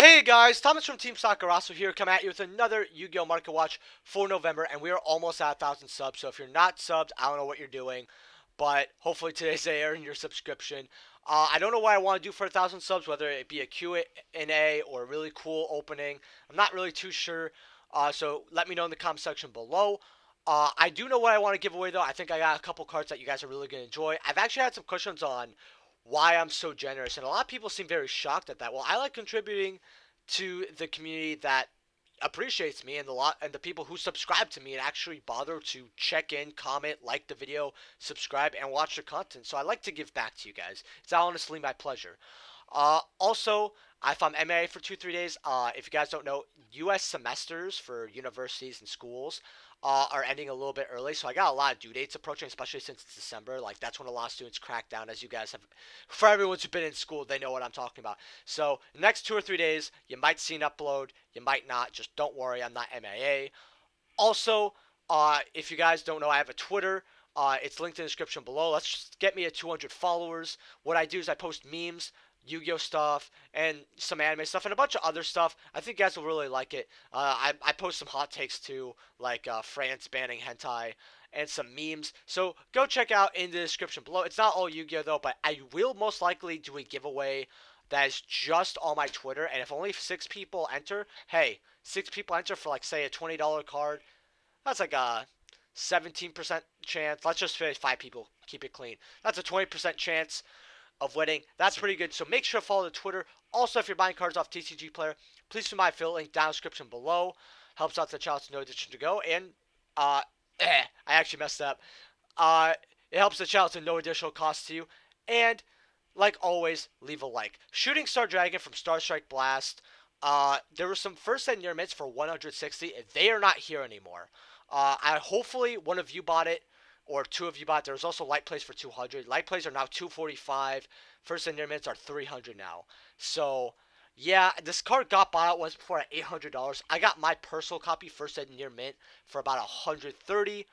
Hey guys, Thomas from Team Sakurasu here, coming at you with another Yu-Gi-Oh! Market Watch for November, and we are almost at 1,000 subs, so if you're not subbed, I don't know what you're doing, but hopefully today's day earn your subscription. I don't know what I want to do for 1,000 subs, whether it be a Q&A or a really cool opening. I'm not really too sure, so let me know in the comment section below. I do know what I want to give away though. I think I got a couple cards that you guys are really going to enjoy. I've actually had some questions on why I'm so generous, and a lot of people seem very shocked at that. Well, I like contributing to the community that appreciates me, and the people who subscribe to me and actually bother to check in, comment, like the video, subscribe, and watch the content. So I like to give back to you guys. It's honestly my pleasure. Also, if I'm MIA for 2-3 days, if you guys don't know, U.S. semesters for universities and schools are ending a little bit early, so I got a lot of due dates approaching, especially since it's December. Like, that's when a lot of students crack down, as you guys have. For everyone who's been in school, they know what I'm talking about. So, the next 2 or 3 days, you might see an upload, you might not. Just don't worry, I'm not MIA. Also, if you guys don't know, I have a Twitter. It's linked in the description below. Let's just get me at 200 followers. What I do is I post memes, Yu-Gi-Oh stuff, and some anime stuff, and a bunch of other stuff. I think you guys will really like it. I post some hot takes too, like France banning hentai, and some memes. So go check out in the description below. It's not all Yu-Gi-Oh though, but I will most likely do a giveaway that is just on my Twitter, and if only 6 people enter, hey, 6 people enter for like say a $20 card. That's like a 17% chance. Let's just say 5 people. Keep it clean. That's a 20% chance of winning. That's pretty good. So make sure to follow the Twitter. Also, if you're buying cards off TCG Player, please do my affiliate link down in the description below. Helps out the channel to know addition to go. And uh, I actually messed up. Uh, it helps the channel to no additional cost to you. And like always, leave a like. Shooting Star Dragon from Star Strike Blast. There were some first and near mints for 160. They are not here anymore. I hopefully one of you bought it, or two of you bought it. There was also light plays for 200. Light plays are now 245. First and near mints are 300 now. So yeah, this card got bought out once before at $800. I got my personal copy first and near mint for about 130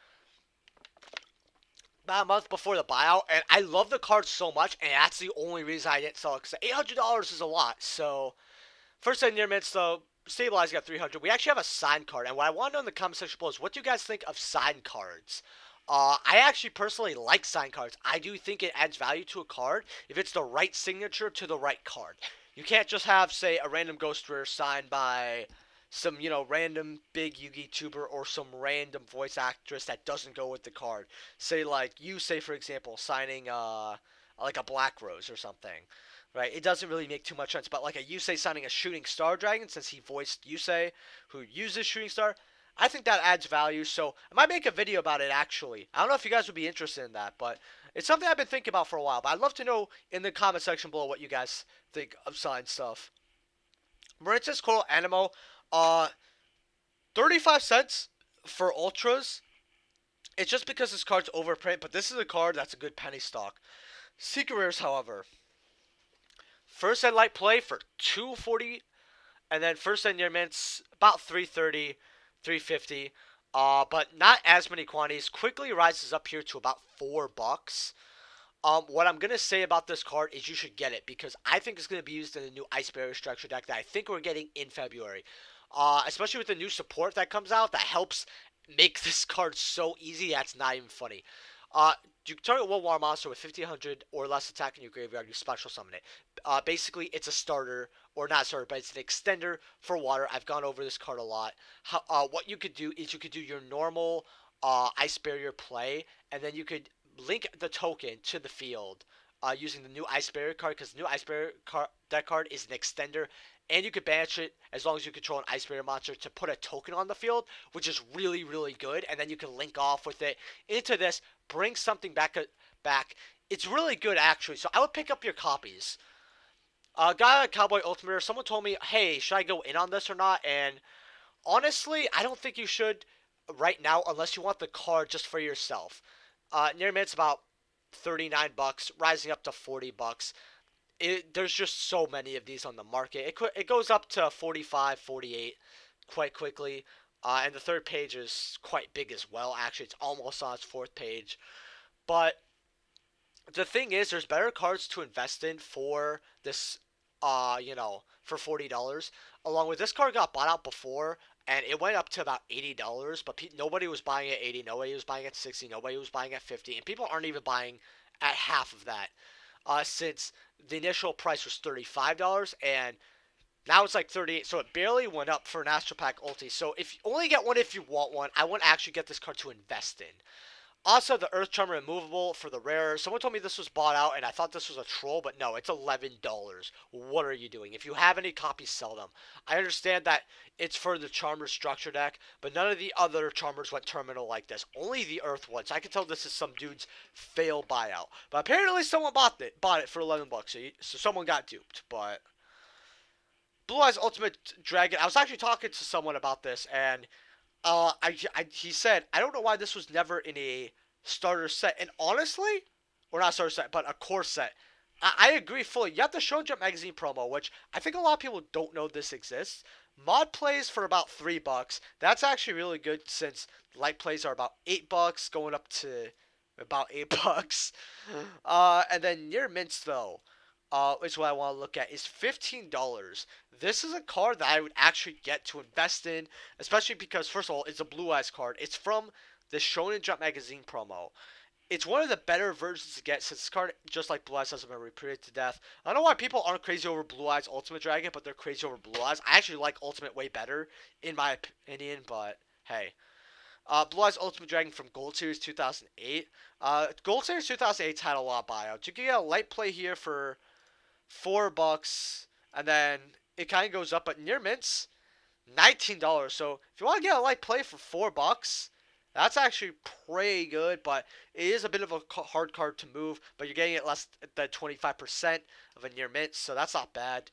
about a month before the buyout, and I love the card so much, and that's the only reason I didn't sell it, because $800 is a lot. So first and near mints though, stabilized got 300. We actually have a sign card, and what I want to know in the comment section below is what do you guys think of sign cards? I actually personally like sign cards. I do think it adds value to a card if it's the right signature to the right card. You can't just have, say, a random Ghost Rare signed by some, random big Yugi tuber or some random voice actress that doesn't go with the card. Say, like, you say, for example, signing, like a Black Rose or something. Right, it doesn't really make too much sense, but like a Yusei signing a Shooting Star Dragon, since he voiced Yusei, who uses Shooting Star, I think that adds value. So I might make a video about it actually. I don't know if you guys would be interested in that, but it's something I've been thinking about for a while. But I'd love to know in the comment section below what you guys think of signed stuff. Maritz's Coral Animo, uh, 35 cents for ultras. It's just because this card's overprint, but this is a card that's a good penny stock. Secret Rares, however, first and light play for 240, and then first and near mints about 330, 350. But not as many quantities. Quickly rises up here to about $4. What I'm gonna say about this card is you should get it because I think it's gonna be used in the new Ice Barrier structure deck that I think we're getting in February. Especially with the new support that comes out that helps make this card so easy that's not even funny. You target one water monster with 1500 or less attack in your graveyard, you special summon it. Basically, it's a starter, or not starter, but it's an extender for water. I've gone over this card a lot. What you could do is you could do your normal Ice Barrier play, and then you could link the token to the field using the new Ice Barrier card, because the new Ice Barrier card, that card is an extender, and you could banish it as long as you control an Ice Barrier monster to put a token on the field, which is really, really good, and then you can link off with it into this, bring something back. It's really good, actually, so I would pick up your copies. Guy on Cowboy Ultimate, someone told me, hey, should I go in on this or not, and honestly, I don't think you should right now unless you want the card just for yourself. Near it's about $39, rising up to $40. There's just so many of these on the market. It goes up to 45, 48 quite quickly. And the third page is quite big as well. Actually, it's almost on its fourth page. But the thing is, there's better cards to invest in for this, for $40. Along with this card got bought out before, and it went up to about $80. But nobody was buying at 80, nobody was buying at 60, nobody was buying at 50, and people aren't even buying at half of that. Since the initial price was $35, and now it's like 38, so it barely went up for an Astro Pack Ulti. So if you only get one if you want one, I wouldn't actually get this card to invest in. Also, the Earth Charmer removable for the rare. Someone told me this was bought out, and I thought this was a troll, but no, it's $11. What are you doing? If you have any copies, sell them. I understand that it's for the Charmer structure deck, but none of the other Charmers went terminal like this. Only the Earth one. So I can tell this is some dude's fail buyout. But apparently, someone bought it for $11. So someone got duped. But Blue Eyes Ultimate Dragon. I was actually talking to someone about this, and he said, I don't know why this was never in a starter set. And honestly, or not starter set, but a core set. I agree fully. You have the Shonen Jump magazine promo, which I think a lot of people don't know this exists. Mod plays for about $3. That's actually really good since light plays are about $8, going up to about $8. And then near mints though, is what I want to look at, is $15. This is a card that I would actually get to invest in, especially because, first of all, it's a Blue Eyes card. It's from the Shonen Jump magazine promo. It's one of the better versions to get since this card, just like Blue Eyes, hasn't been repeated to death. I don't know why people aren't crazy over Blue Eyes Ultimate Dragon, but they're crazy over Blue Eyes. I actually like Ultimate way better, in my opinion, but hey. Blue Eyes Ultimate Dragon from Gold Series 2008. Gold Series 2008 had a lot of buyouts. You can get a light play here for $4, and then it kind of goes up. But near mints, $19. So if you want to get a light play for $4, that's actually pretty good. But it is a bit of a hard card to move. But you're getting it less than 25% of a near mint, so that's not bad.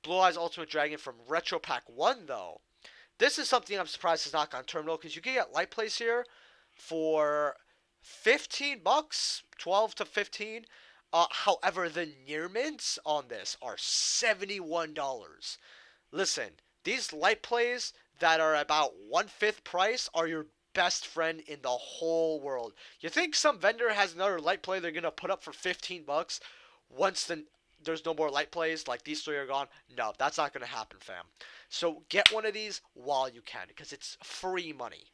Blue Eyes Ultimate Dragon from Retro Pack 1 though. This is something I'm surprised has not gone terminal, because you can get light plays here for $15, 12 to 15. However, the near mints on this are $71. Listen, these light plays that are about 1/5 price are your best friend in the whole world. You think some vendor has another light play they're gonna put up for $15 once there's no more light plays, like these three are gone? No, that's not gonna happen, fam. So get one of these while you can, because it's free money.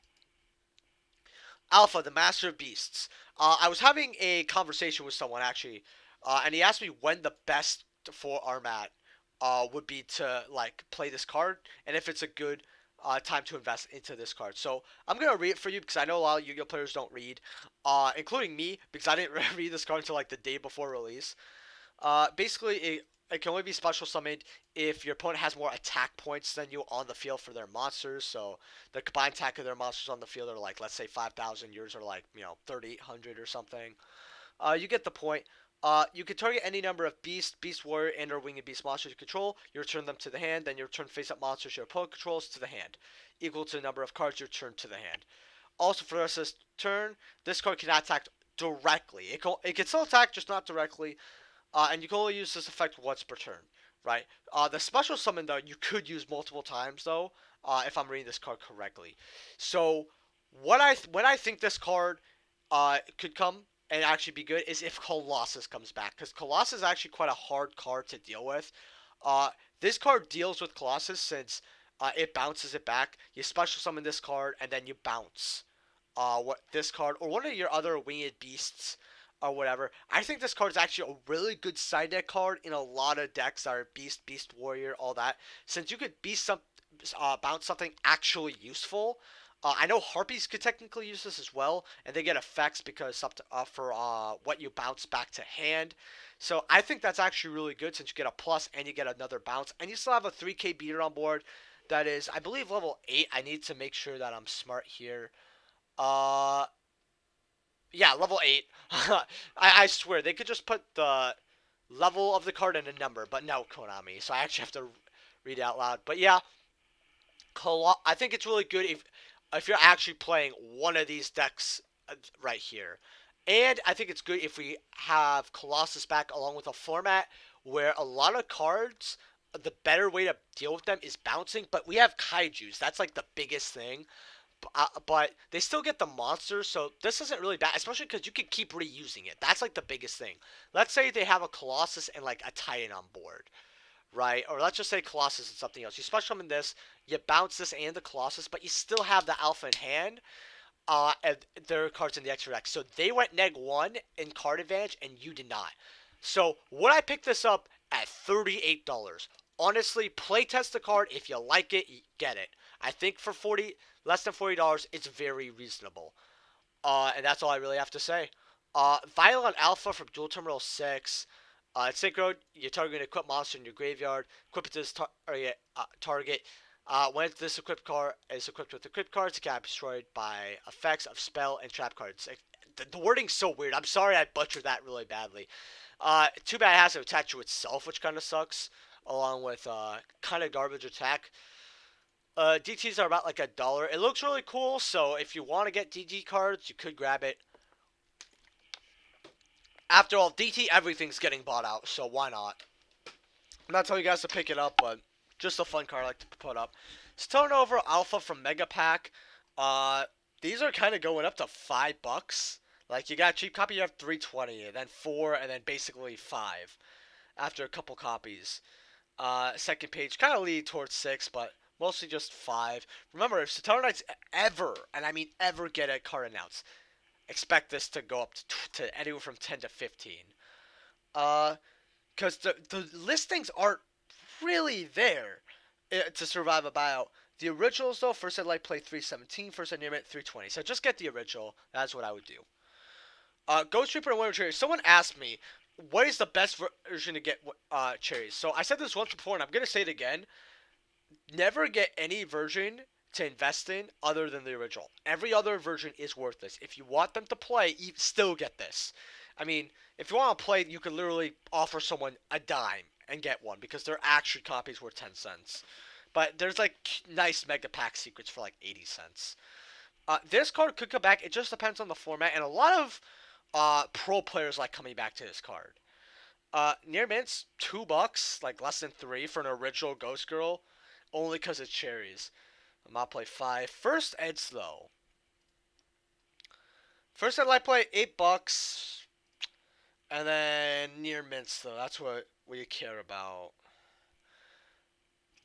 Alpha, the Master of Beasts. I was having a conversation with someone actually, and he asked me when the best for Armat would be to like play this card, and if it's a good time to invest into this card. So I'm gonna read it for you because I know a lot of Yu-Gi-Oh players don't read, including me, because I didn't read this card until like the day before release. Basically, it can only be special summoned if your opponent has more attack points than you on the field for their monsters. So the combined attack of their monsters on the field are like, let's say 5,000. Yours are like, 3,800 or something. You get the point. You can target any number of beast warrior, and or winged beast monsters you control. You return them to the hand. Then you return face-up monsters your opponent controls to the hand, equal to the number of cards you return to the hand. Also, for the rest of this turn, this card cannot attack directly. It can still attack, just not directly. And you can only use this effect once per turn, right? The special summon, though, you could use multiple times, though, if I'm reading this card correctly. So, when I think this card could come and actually be good is if Colossus comes back, because Colossus is actually quite a hard card to deal with. This card deals with Colossus since it bounces it back. You special summon this card, and then you bounce this card, or one of your other winged beasts, or whatever. I think this card is actually a really good side deck card in a lot of decks that are beast warrior, all that. Since you could bounce something actually useful. I know Harpies could technically use this as well, and they get effects because for what you bounce back to hand. So I think that's actually really good since you get a plus and you get another bounce, and you still have a 3K beater on board. That is, I believe, level 8. I need to make sure that I'm smart here. Yeah, level 8. I swear, they could just put the level of the card and a number, but no, Konami. So I actually have to read it out loud. But yeah, I think it's really good if you're actually playing one of these decks right here. And I think it's good if we have Colossus back along with a format where a lot of cards, the better way to deal with them is bouncing. But we have Kaijus. That's like the biggest thing. But they still get the monsters, so this isn't really bad, especially because you can keep reusing it. That's like the biggest thing. Let's say they have a Colossus and like a Titan on board, right? Or let's just say Colossus and something else. You special summon this, you bounce this and the Colossus, but you still have the Alpha in hand. And their cards in the extra deck. So they went -1 in card advantage, and you did not. So would I pick this up at $38? Honestly, playtest the card. If you like it, you get it. I think for less than $40, it's very reasonable. And that's all I really have to say. Violent Alpha from Dual Terminal 6. It's synchro. You target an equipped monster in your graveyard. Equip it to this target. When this equipped card is equipped with equipped cards, it can be destroyed by effects of spell and trap cards. The wording's so weird. I'm sorry I butchered that really badly. Too bad it has to attach to itself, which kind of sucks, along with kind of garbage attack. DTs are about like $1. It looks really cool, so if you want to get DT cards, you could grab it. After all, DT everything's getting bought out, so why not? I'm not telling you guys to pick it up, but just a fun card I like to put up. Over Alpha from Mega Pack. These are kind of going up to $5. Like, you got a cheap copy, you have 320, and then 4, and then basically 5 after a couple copies. Second page kind of lead towards 6, but mostly just 5. Remember, if Satana Knights ever, and I mean ever, get a card announced, expect this to go up to anywhere from 10 to 15. Because the listings aren't really there to survive a buyout. The originals, though, first I'd like play 317, first I'd name it 320. So just get the original. That's what I would do. Ghost Reaper and Winter Cherries. Someone asked me, what is the best version to get cherries? So I said this once before, and I'm going to say it again. Never get any version to invest in other than the original. Every other version is worthless. If you want them to play, you still get this. I mean, if you want to play, you could literally offer someone a dime and get one because they're actually copies worth 10 cents. But there's like nice mega pack secrets for like 80 cents. This card could come back. It just depends on the format, and a lot of pro players like coming back to this card. Near mint's $2, like less than 3 for an original Ghost Girl, only because it's cherries. I'm not play 5. First Ed's though. First Ed light play $8, and then near mints though. That's what we care about.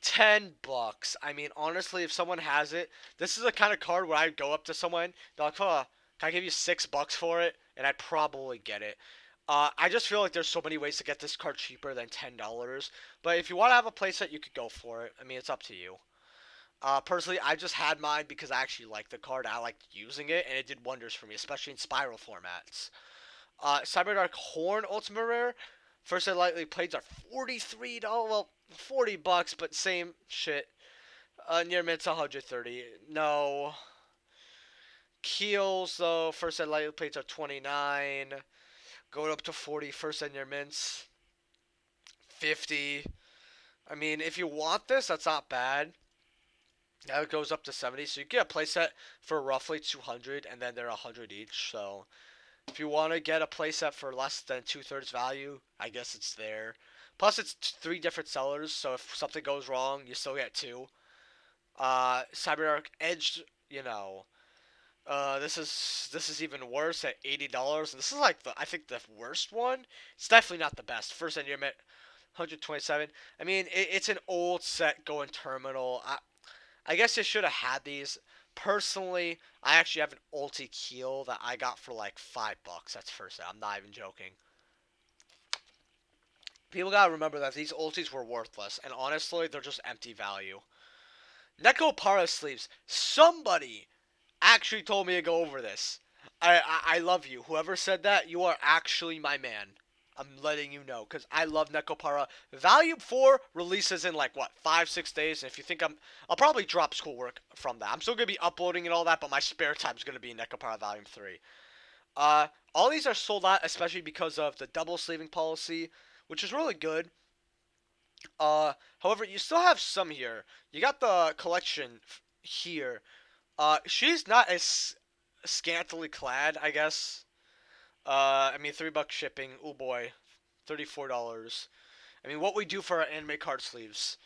$10. I mean, honestly, if someone has it, this is the kind of card where I'd go up to someone, they're like, "Huh, can I give you $6 for it?" And I'd probably get it. I just feel like there's so many ways to get this card cheaper than $10. But if you want to have a playset, you could go for it. I mean, it's up to you. Personally, I just had mine because I actually liked the card. I liked using it, and it did wonders for me, especially in spiral formats. Cyberdark Horn Ultimate Rare. First Ed lightly plays are $43. Well, $40, but same shit. Near mint's 130. No. Keels though. First Ed lightly plays are 29. Going up to 40. First Ed near mints 50. I mean, if you want this, that's not bad. Now it goes up to 70, so you get a playset for roughly 200, and then they're 100 each. So if you want to get a playset for less than 2/3 value, I guess it's there. Plus, it's 3 different sellers, so if something goes wrong, you still get 2. Cyberdark Edge, you know, this is even worse at $80. This is like I think the worst one. It's definitely not the best. First Ed 127. I mean, it's an old set going terminal. I guess you should have had these. Personally, I actually have an ulti keel that I got for like $5. That's first. I'm not even joking. People gotta remember that these ultis were worthless, and honestly, they're just empty value. Neko Para sleeves. Somebody actually told me to go over this. I love you. Whoever said that, you are actually my man. I'm letting you know, because I love Nekopara. Value 4 releases in like, what, 5-6 days? And if you think I'll probably drop schoolwork from that. I'm still going to be uploading and all that, but my spare time is going to be Nekopara Volume 3. All these are sold out, especially because of the double sleeving policy, which is really good. However, you still have some here. You got the collection here. She's not as scantily clad, I guess. I mean, $3 shipping. Oh boy, $34. I mean, what we do for our anime card sleeves.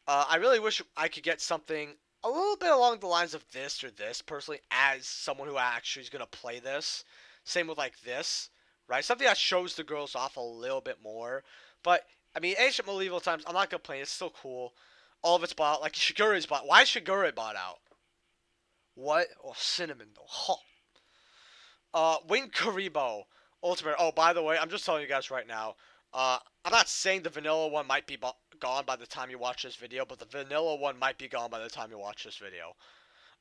I really wish I could get something a little bit along the lines of this or this, personally, as someone who actually is gonna play this. Same with like this, right? Something that shows the girls off a little bit more. But I mean, ancient medieval times. I'm not complaining. It's still cool. All of it's bought out. Like Shigura's bought. Why is Shigura bought out? What? Oh, cinnamon though. Huh. Wing Karibo Ultimate. Oh, by the way, I'm just telling you guys right now. I'm not saying the vanilla one might be gone by the time you watch this video, but the vanilla one might be gone by the time you watch this video.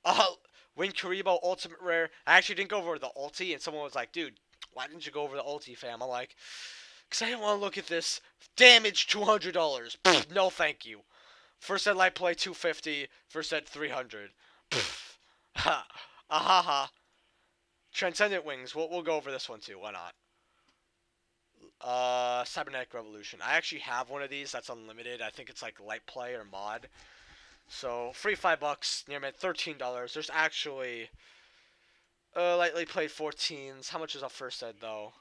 Uh, Wing Karibo Ultimate Rare. I actually didn't go over the ulti, and someone was like, "Dude, why didn't you go over the ulti, fam?" I'm like, "Cause I didn't want to look at this. Damage $200. No, thank you. First ed light play 250. First ed 300. Ha. Ahaha. Transcendent Wings. We'll go over this one too. Why not? Cybernetic Revolution. I actually have one of these that's unlimited. I think it's like light play or mod. So free $5. Near mint $13. There's actually lightly played 14s. How much is a first ed though?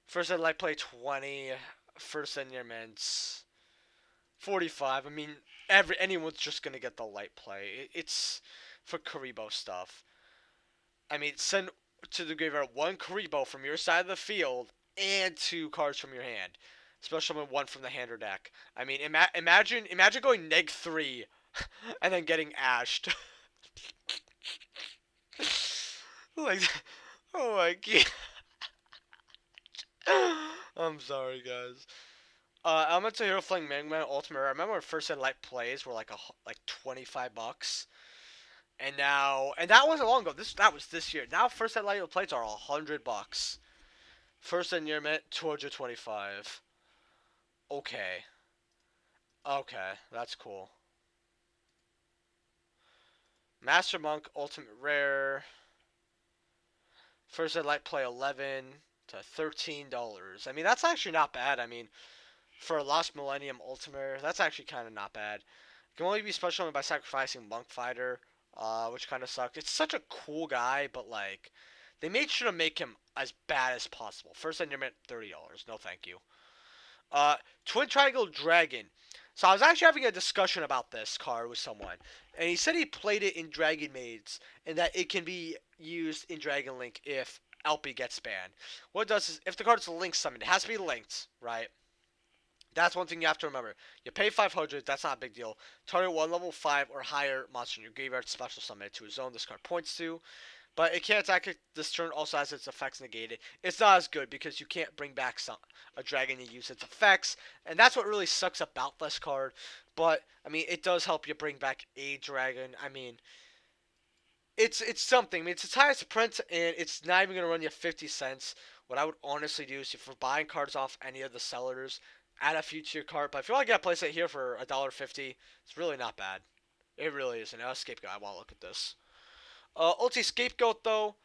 First ed light play 20. First ed near mints 45. I mean, anyone's just gonna get the light play. It's for Karibo stuff. I mean, send to the graveyard one Karibo from your side of the field and 2 cards from your hand. Special one from the hand or deck. I mean, imagine going -3 and then getting ashed. Like, oh my god. I'm sorry, guys. Elemental Hero Fling Magma Ultimate. I remember when first and light plays were like $25, and that wasn't long ago. That was this year. Now first and light plays are $100. First and near mint 225. Okay, okay, that's cool. Master Monk Ultimate Rare. First and light play 11 to $13. I mean, that's actually not bad. I mean, for a Lost Millennium Ultimate, that's actually kind of not bad. It can only be special by sacrificing Monk Fighter, which kind of sucked. It's such a cool guy, but like, they made sure to make him as bad as possible. First and near mint $30. No, thank you. Twin Triangle Dragon. So I was actually having a discussion about this card with someone, and he said he played it in Dragon Maids, and that it can be used in Dragon Link if LP gets banned. What it does is, if the card's link summoned, it has to be linked, right? That's one thing you have to remember. You pay 500, that's not a big deal. Target one level 5 or higher monster in your graveyard special summon it to a zone this card points to. But it can't attack it this turn, also has its effects negated. It's not as good because you can't bring back a dragon to use its effects. And that's what really sucks about this card. But, I mean, it does help you bring back a dragon. I mean, it's something. I mean, it's its highest print, and it's not even going to run you 50 cents. What I would honestly do is if you're buying cards off any of the sellers, add a few to your cart. But if you want to get a place here for $1.50, it's really not bad. It really isn't. Now, Scapegoat, I want to look at this. Ulti Scapegoat though,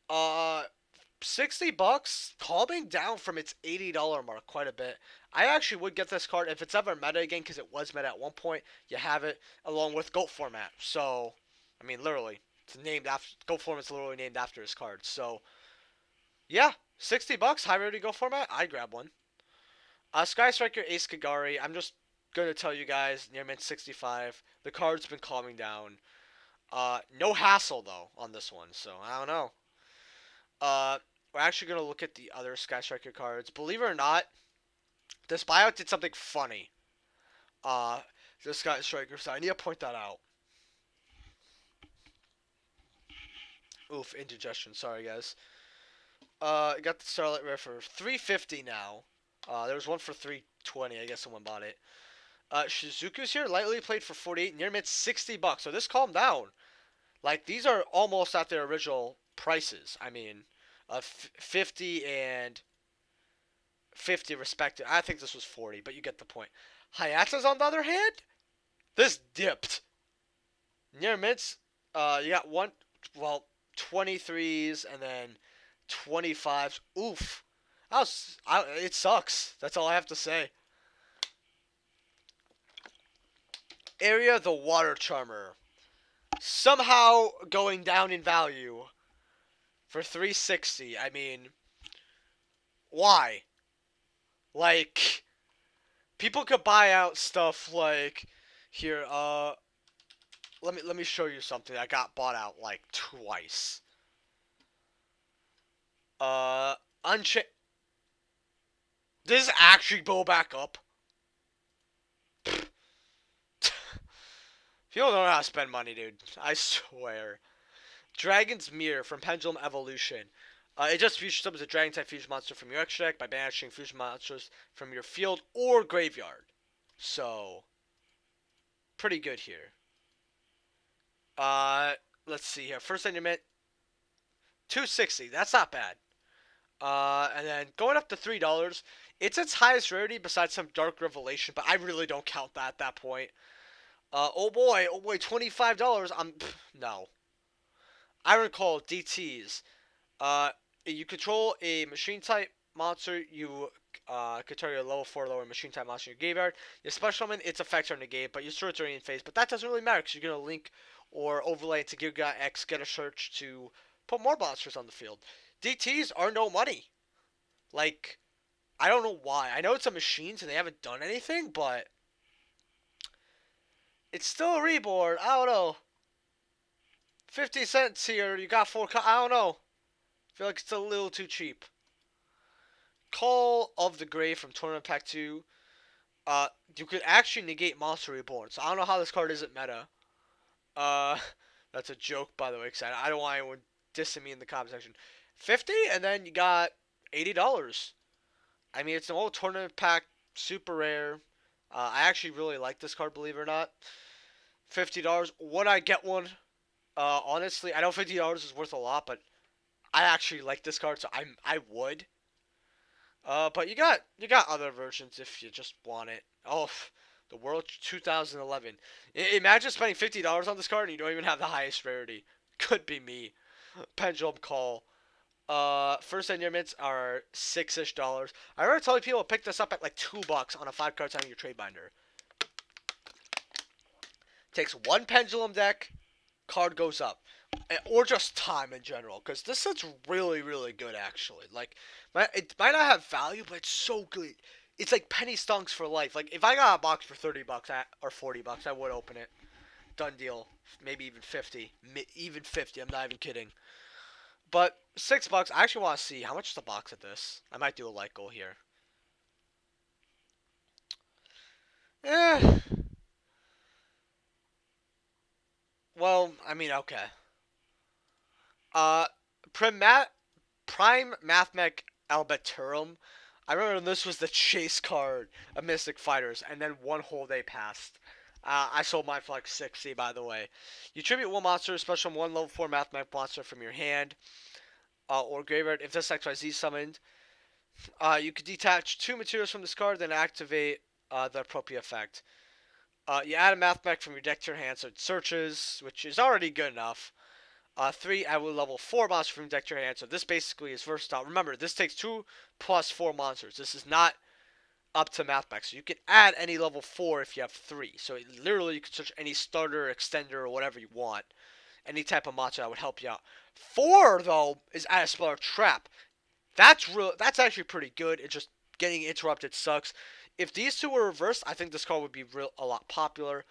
$60, calming down from its $80 mark quite a bit. I actually would get this card if it's ever meta again, because it was meta at one point. You have it along with Goat format. So, I mean, literally, it's named after Goat format's literally named after his card. So, yeah, $60, high rarity Goat format. I'd grab one. Sky Striker Ace Kagari. I'm just gonna tell you guys, near mint 65. The card's been calming down. No hassle though on this one, so I don't know. We're actually gonna look at the other Sky Striker cards. Believe it or not, this buyout did something funny. The Sky Striker side. I need to point that out. Oof, indigestion. Sorry guys. Got the Starlight Rare for $350 now. There was one for $320. I guess someone bought it. Shizuku's here, lightly played for 48, near mint $60. So this calmed down. Like, these are almost at their original prices. I mean, 50 and 50 respective. I think this was 40, but you get the point. Hayata's on the other hand, this dipped. Near mints, you got 23s and then 25s. Oof. It sucks. That's all I have to say. Area the Water Charmer. Somehow going down in value for $360. I mean, why? Like, people could buy out stuff like here. Let me show you something that got bought out like twice. Unchained. Does this actually blow back up? People don't know how to spend money, dude. I swear. Dragon's Mirror from Pendulum Evolution. It just future summons a dragon type fusion monster from your extra deck by banishing fusion monsters from your field or graveyard. So, pretty good here. Uh, let's see here. First Enderman, 260. That's not bad. And then going up to $3, it's its highest rarity besides some Dark Revelation, but I really don't count that at that point. Oh boy, $25. No. Iron Call DTs. Uh, you control a machine type monster. You could target a level 4 lower machine type monster in your graveyard. Your special summon, its effects are negated, but your swords are in phase. But that doesn't really matter because you're going to link or overlay it to Giga X, get a search to put more monsters on the field. DTs are no money. Like, I don't know why. I know it's a machine, so they haven't done anything, but it's still a reborn. I don't know. 50 cents here. You got four. I don't know. I feel like it's a little too cheap. Call of the Grave from Tournament Pack 2. You could actually negate Monster Reborn. So I don't know how this card isn't meta. Uh, that's a joke, by the way, because I don't want anyone dissing me in the comment section. 50, and then you got $80. I mean, it's an old Tournament Pack, super rare. I actually really like this card, believe it or not. $50. Would I get one? Honestly, I know $50 is worth a lot, but I actually like this card, so I would. But you got other versions if you just want it. Oh, the World 2011. Imagine spending $50 on this card and you don't even have the highest rarity. Could be me. Pendulum Call. First endearments are $6-ish. I remember telling people to pick this up at like $2 on a 5-card signing your trade binder. Takes one pendulum deck, card goes up. Or just time in general, because this set's really, really good, actually. Like, it might not have value, but it's so good. It's like penny stonks for life. Like, if I got a box for $30 or $40, I would open it. Done deal. Maybe even 50. Even 50, I'm not even kidding. But $6, I actually want to see how much is the box at this. I might do a light goal here. Eh. Well, I mean, okay. Uh, Primat Prime Mathmech Albaturum. I remember this was the chase card of Mystic Fighters, and then one whole day passed. I sold mine for like 60, by the way. You tribute one monster, special one level 4 Mathmech monster from your hand or graveyard. If this XYZ summoned, you could detach 2 materials from this card, then activate the appropriate effect. You add a Mathmech from your deck to your hand, so it searches, which is already good enough. 3, I will level 4 monster from deck to your hand. So this basically is versatile. Remember, this takes 2 plus 4 monsters. This is not up to Mathmech. So you can add any level 4 if you have 3. So literally you can search any starter, extender, or whatever you want. Any type of monster that would help you out. 4, though, is Add a Spell or Trap. That's actually pretty good. It's just getting interrupted sucks. If these two were reversed, I think this card would be a lot popular.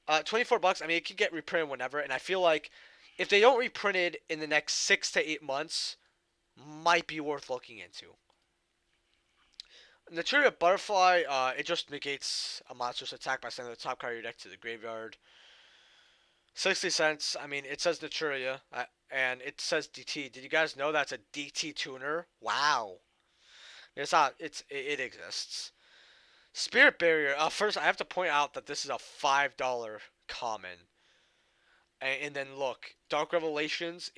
$24, I mean, it can get reprinted whenever, and I feel like if they don't reprint it in the next 6 to 8 months, might be worth looking into. The Tree of Butterfly, it just negates a monster's attack by sending the top card of your deck to the graveyard. 60 cents. I mean, it says Naturia, and it says DT. Did you guys know that's a DT tuner? Wow. It's not. It exists. Spirit Barrier. First, I have to point out that this is a $5 common. And then look, Dark Revelations,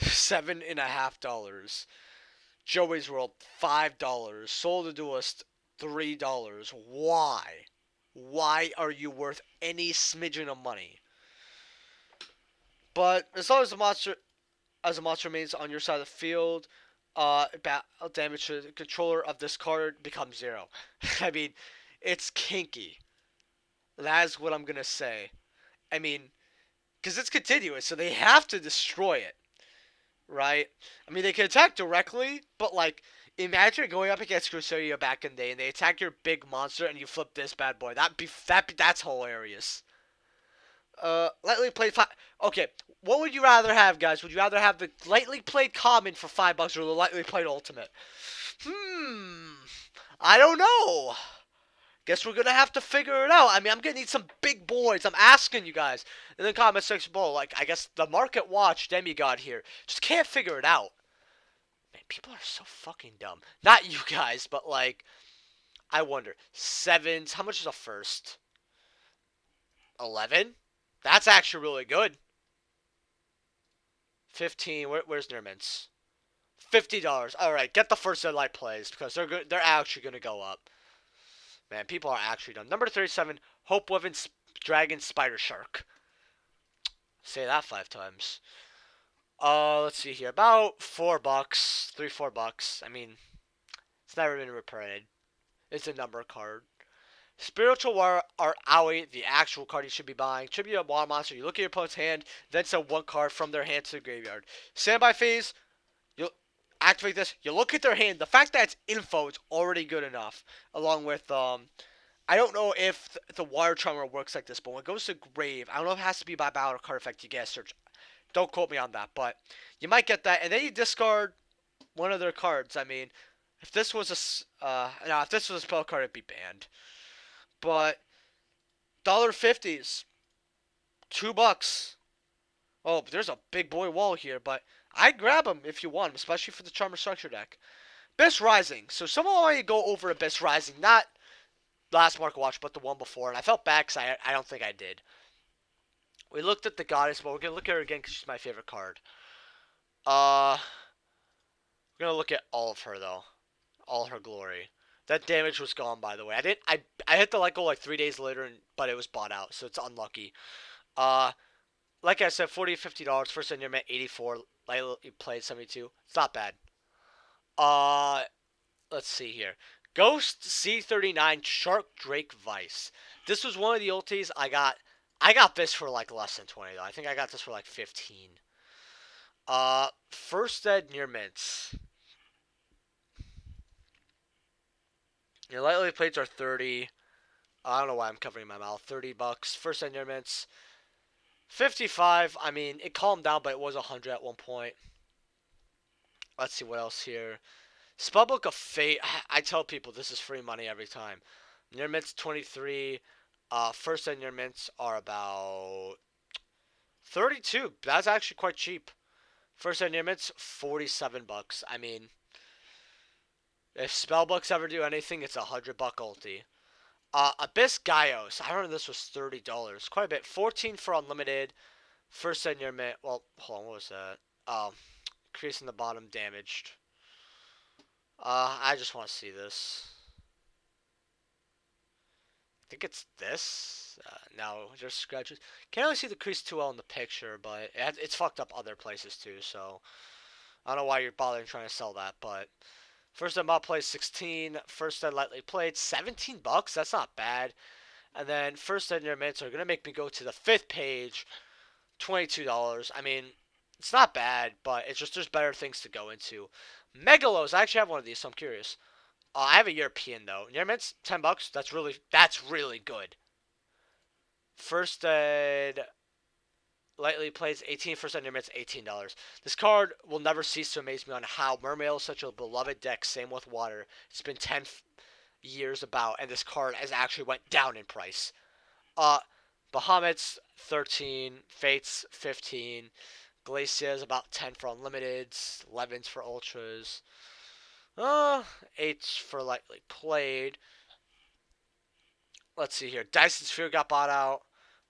$7.50. Joey's World, $5. Soul the Duelist, $3. Why? Why are you worth any smidgen of money? But as long as a monster remains on your side of the field, battle damage to the controller of this card becomes 0. I mean, it's kinky. That is what I'm gonna say. I mean, because it's continuous, so they have to destroy it, right? I mean, they can attack directly, but like, imagine going up against Crusadia back in the day, and they attack your big monster, and you flip this bad boy. That's hilarious. Lightly played Okay, what would you rather have, guys? Would you rather have the lightly played common for $5 or the lightly played ultimate? Hmm. I don't know. Guess we're gonna have to figure it out. I mean, I'm gonna need some big boys. I'm asking you guys in the comment section below. Like, I guess the Market Watch demigod here just can't figure it out. Man, people are so fucking dumb. Not you guys, but like, I wonder. Sevens. How much is a first? 11. That's actually really good. 15. Where's Nermans? $50. All right, get the first that light plays because they're good. They're actually gonna go up. Man, people are actually done. Number 37, Hope Weapon Dragon Spider Shark. Say that 5 times. Let's see here. About $4, 3, $4. I mean, it's never been reprinted. It's a number card. Spiritual War Art Owie, the actual card you should be buying. Tribute a water monster. You look at your opponent's hand, then send one card from their hand to the graveyard. Standby phase. You activate this. You look at their hand. The fact that it's info is already good enough. Along with I don't know if the Water Charmer works like this, but when it goes to grave, I don't know if it has to be by battle or card effect. You get a search. Don't quote me on that, but you might get that, and then you discard one of their cards. I mean, if this was if this was a spell card, it'd be banned. But $1.50s, $2. Oh, but there's a big boy wall here, but I'd grab them if you want, especially for the Charmer Structure deck. Abyss Rising. So someone wanted to go over Abyss Rising, not last Market Watch, but the one before, and I felt bad because I don't think I did. We looked at the Goddess, but we're going to look at her again because she's my favorite card. We're going to look at all of her, though. All her glory. That damage was gone, by the way. I hit the let go like 3 days later, but it was bought out, so it's unlucky. Uh, like I said, $40 to $50. First in your met 84. Lightly played 72. It's not bad. Uh, let's see here. Ghost C39 Shark Drake Vice. This was one of the ultis I got. I got this for like less than 20 though. I think I got this for like 15. First Ed near mints. Your lightly plates are 30. I don't know why I'm covering my mouth. $30. First Ed near mints. 55. I mean, it calmed down, but it was 100 at one point. Let's see what else here. Spellbook of Fate. I tell people this is free money every time. Near mints 23. First and near mints are about 32. That's actually quite cheap. First and near mints $47. I mean, if spellbooks ever do anything, it's $100 ulti. Abyss Gaios. I remember this was $30. Quite a bit. 14 for unlimited. First and near mint. Well, hold on. What was that? Increasing the bottom damaged. I just want to see this. I think it's this. No, just scratches. Can't really see the crease too well in the picture, but it's fucked up other places too. So I don't know why you're bothering trying to sell that. But first ed mod play 16. First ed lightly played $17. That's not bad. And then first ed near mints are gonna make me go to the 5th page. $22. I mean, it's not bad, but it's just there's better things to go into. Megalos. I actually have one of these, so I'm curious. I have a European though. Near mints, $10. That's really good. First ed lightly plays 18. First ed near mints, $18. This card will never cease to amaze me on how Mermail is such a beloved deck. Same with Water. It's been 10 years about, and this card has actually went down in price. Bahamut's 13, Fates 15, Glacia's about 10 for unlimiteds, 11s for ultras. 8s for lightly played. Let's see here. Dyson Sphere got bought out.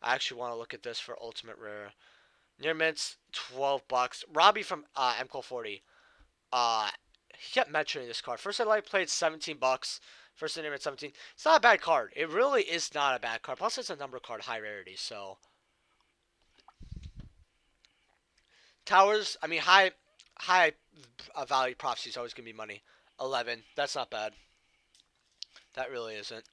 I actually want to look at this for ultimate rare. Near mints, $12. Robbie from MCO40. He kept mentioning this card. First I lightly played $17. First near mint 17. It's not a bad card. It really is not a bad card. Plus it's a number card, high rarity. So towers. I mean high value prophecy is always gonna be money. 11. That's not bad. That really isn't.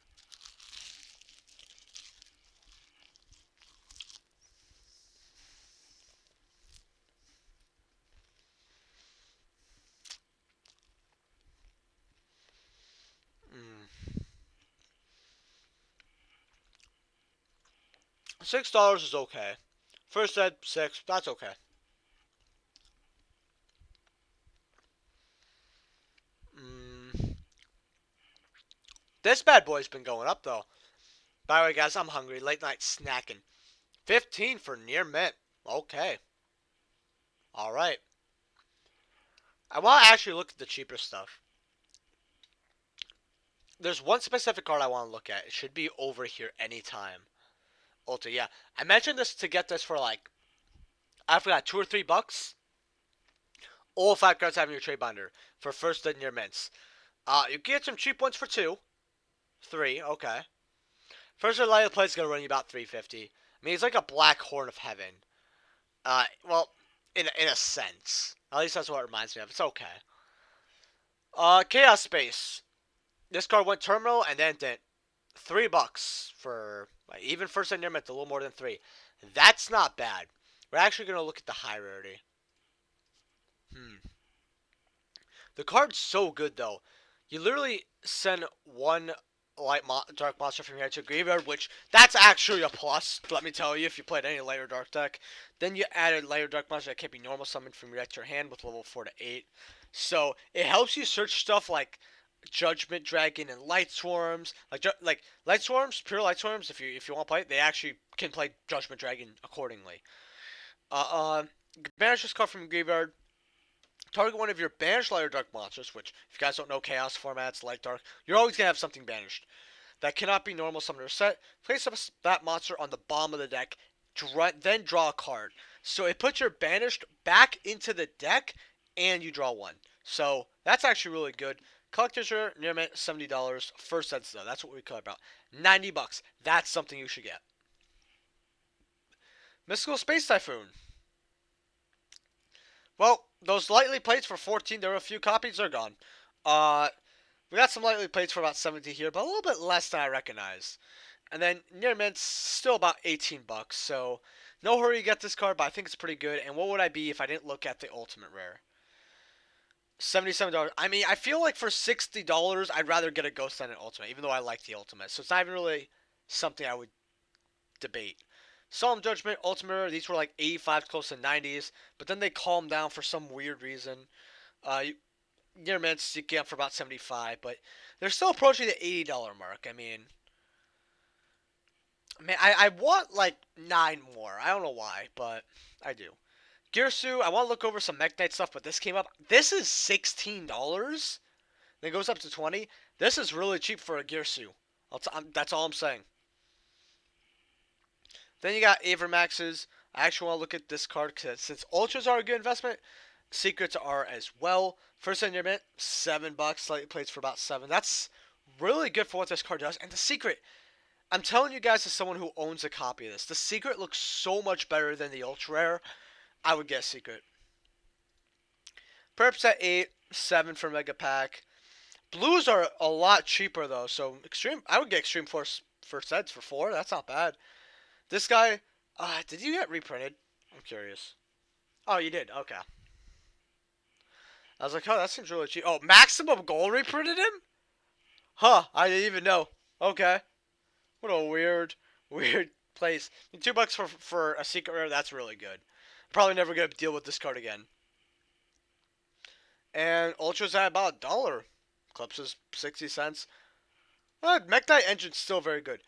$6 is okay. First ed 6. That's okay. This bad boy's been going up, though. By the way, guys, I'm hungry. Late night snacking. 15 for near mint. Okay. All right. I want to actually look at the cheaper stuff. There's one specific card I want to look at. It should be over here anytime. Ulta, yeah. I mentioned this to get this for like, I forgot, $2 or $3. All 5 cards have in your trade binder for first and near mints. You get some cheap ones for 2. 3, okay. First and lighter plate is going to run you about $3.50. I mean, it's like a black horn of heaven. Well, in a sense. At least that's what it reminds me of. It's okay. Chaos Space. This card went terminal and then did $3 for even first and near mint, a little more than 3. That's not bad. We're actually going to look at the high rarity. The card's so good though. You literally send one dark monster from here to graveyard, which that's actually a plus. Let me tell you, if you played any layer dark deck, then you added layer dark monster that can't be normal summoned from your deck to your hand with level 4 to 8. So it helps you search stuff like Judgment Dragon and Light Swarms, like Light Swarms, pure Light Swarms. If you want to play it, they actually can play Judgment Dragon accordingly. Banish this card from your graveyard. Target one of your banished Light or Dark monsters, which, if you guys don't know Chaos formats, Light Dark, you're always going to have something banished. That cannot be normal summoned or set. Place that monster on the bottom of the deck, then draw a card. So it puts your banished back into the deck, and you draw one. So that's actually really good. Collector's Rare, near mint, $70. First sets though, that's what we care about. $90. That's something you should get. Mystical Space Typhoon. Well, those lightly plates for 14, there were a few copies, they're gone. We got some lightly plates for about 70 here, but a little bit less than I recognize. And then near mint's still about $18, so no hurry to get this card, but I think it's pretty good. And what would I be if I didn't look at the ultimate rare? $77. I mean, I feel like for $60, I'd rather get a Ghost than an ultimate, even though I like the ultimate. So it's not even really something I would debate. Solemn Judgment, Ultimate, these were like 85 close to 90s, but then they calmed down for some weird reason. Near mints, you get for about 75, but they're still approaching the $80 mark. I mean, I want like 9 more. I don't know why, but I do. Girsu, I want to look over some Mech Knight stuff, but this came up. This is $16. Then it goes up to 20. This is really cheap for a Girsu. That's all I'm saying. Then you got Avermaxes. I actually want to look at this card because since Ultras are a good investment, Secrets are as well. First in your mint, $7. Slightly plates for about 7. That's really good for what this card does. And the Secret, I'm telling you guys as someone who owns a copy of this, the Secret looks so much better than the Ultra Rare. I would get Secret. Perps at 8, 7 for Mega Pack. Blues are a lot cheaper though, so Extreme. I would get Extreme Force first sets for 4. That's not bad. This guy, did you get reprinted? I'm curious. Oh, you did. Okay. I was like, oh, that seems really cheap. Oh, Maximum Gold reprinted him? Huh, I didn't even know. Okay. What a weird place. I mean, $2 for a secret rare, that's really good. Probably never gonna deal with this card again. And Ultra's at about $1. Eclipse is 60 cents. Mech Knight Engine's still very good.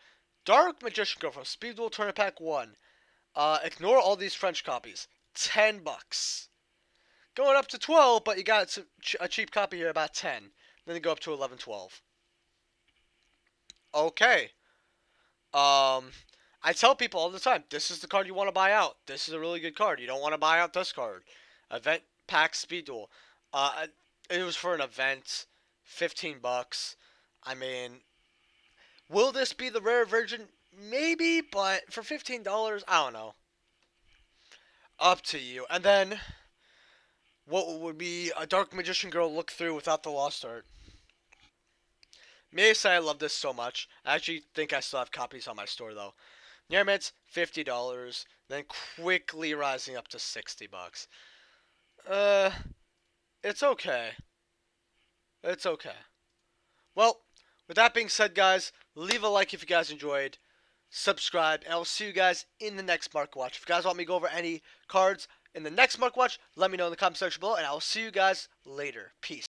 Dark Magician Girl from Speed Duel Tournament Pack 1. Ignore all these French copies. $10. Going up to 12, but you got a cheap copy here, about 10. Then you go up to 11, 12. Okay. I tell people all the time, this is the card you want to buy out. This is a really good card. You don't want to buy out this card. Event Pack Speed Duel. It was for an event. $15. I mean, will this be the rare version? Maybe, but for $15, I don't know. Up to you. And then, what would be a Dark Magician Girl look through without the Lost Art? May I say I love this so much. I actually think I still have copies on my store though. Near mints, $50. Then quickly rising up to $60. It's okay. It's okay. Well, with that being said, guys, leave a like if you guys enjoyed. Subscribe, and I'll see you guys in the next Market Watch. If you guys want me to go over any cards in the next Market Watch, let me know in the comment section below, and I will see you guys later. Peace.